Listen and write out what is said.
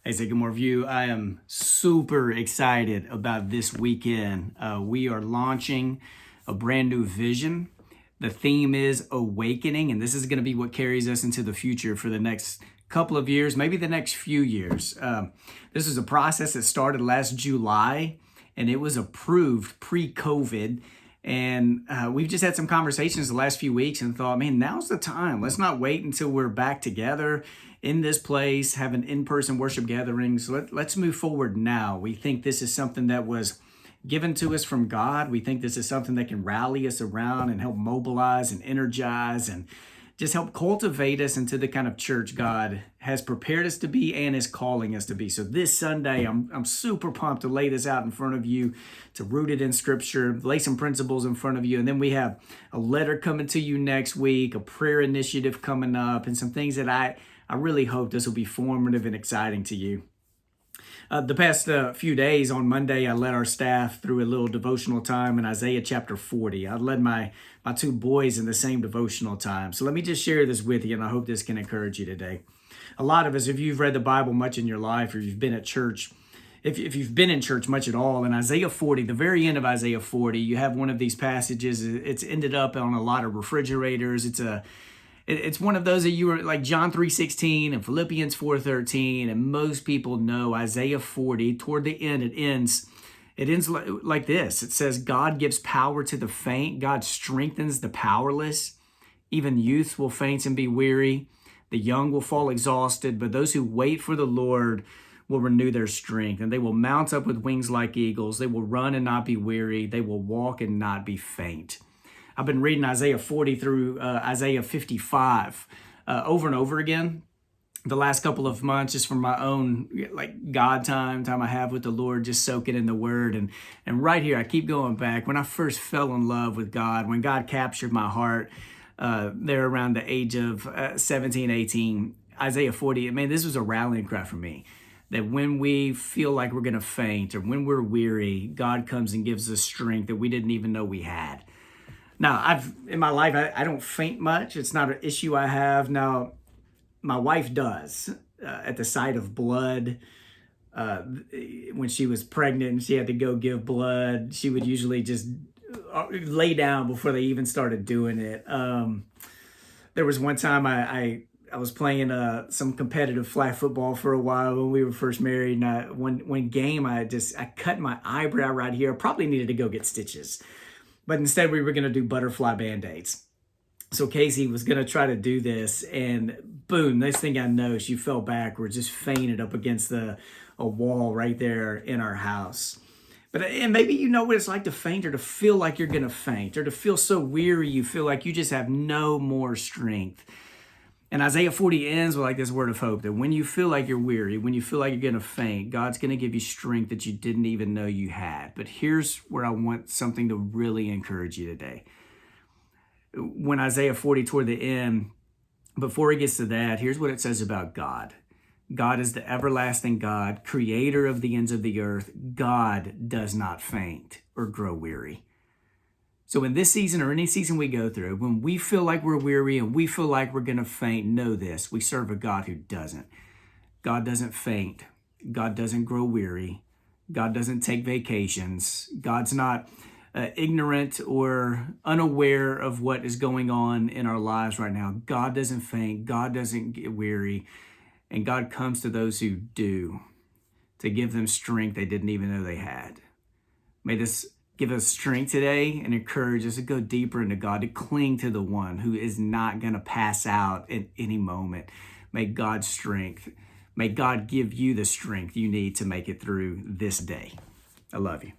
Hey, Sycamore View, I am super excited about this weekend. We are launching a brand new vision. The theme is awakening, and this is going to be what carries us into the future for the next couple of years, maybe the next few years. This is a process that started last July, and it was approved pre-COVID. And we've just had some conversations the last few weeks and thought, man, now's the time. Let's not wait until we're back together in this place, having in-person worship gatherings. Let's move forward now. We think this is something that was given to us from God. We think this is something that can rally us around and help mobilize and energize and just help cultivate us into the kind of church God has prepared us to be and is calling us to be. So this Sunday, I'm super pumped to lay this out in front of you, to root it in Scripture, lay some principles in front of you. And then we have a letter coming to you next week, a prayer initiative coming up, and some things that I really hope this will be formative and exciting to you. The past few days, on Monday, I led our staff through a little devotional time in Isaiah chapter 40. I led my two boys in the same devotional time. So let me just share this with you, and I hope this can encourage you today. A lot of us, if you've read the Bible much in your life, or you've been at church, if you've been in church much at all, in Isaiah 40, the very end of Isaiah 40, you have one of these passages. It's ended up on a lot of refrigerators. It's one of those that you were like John 3:16 and Philippians 4:13, and most people know Isaiah 40. Toward the end, it ends like this. It says, God gives power to the faint. God strengthens the powerless. Even youth will faint and be weary. The young will fall exhausted, but those who wait for the Lord will renew their strength, and they will mount up with wings like eagles. They will run and not be weary. They will walk and not be faint. I've been reading Isaiah 40 through Isaiah 55 over and over again the last couple of months, just from my own God time I have with the Lord, just soaking in the Word. And right here, I keep going back. When I first fell in love with God, when God captured my heart there around the age of 17, 18, Isaiah 40, man, this was a rallying cry for me. That when we feel like we're going to faint or when we're weary, God comes and gives us strength that we didn't even know we had. Now, in my life, I don't faint much. It's not an issue I have. Now, my wife does. At the sight of blood, when she was pregnant and she had to go give blood, she would usually just lay down before they even started doing it. There was one time I was playing some competitive flag football for a while when we were first married. And one game, I cut my eyebrow right here. I probably needed to go get stitches. But instead, we were going to do butterfly Band-Aids. So Casey was going to try to do this, and boom, next thing I know, she fell backwards, just fainted up against a wall right there in our house. And maybe you know what it's like to faint, or to feel like you're going to faint, or to feel so weary you feel like you just have no more strength. And Isaiah 40 ends with like this word of hope, that when you feel like you're weary, when you feel like you're going to faint, God's going to give you strength that you didn't even know you had. But here's where I want something to really encourage you today. When Isaiah 40 toward the end, before it gets to that, here's what it says about God. God is the everlasting God, creator of the ends of the earth. God does not faint or grow weary. So in this season, or any season we go through, when we feel like we're weary and we feel like we're going to faint, know this: we serve a God who doesn't. God doesn't faint. God doesn't grow weary. God doesn't take vacations. God's not ignorant or unaware of what is going on in our lives right now. God doesn't faint. God doesn't get weary. And God comes to those who do, to give them strength they didn't even know they had. May this give us strength today and encourage us to go deeper into God, to cling to the one who is not going to pass out at any moment. May God's strength, may God give you the strength you need to make it through this day. I love you.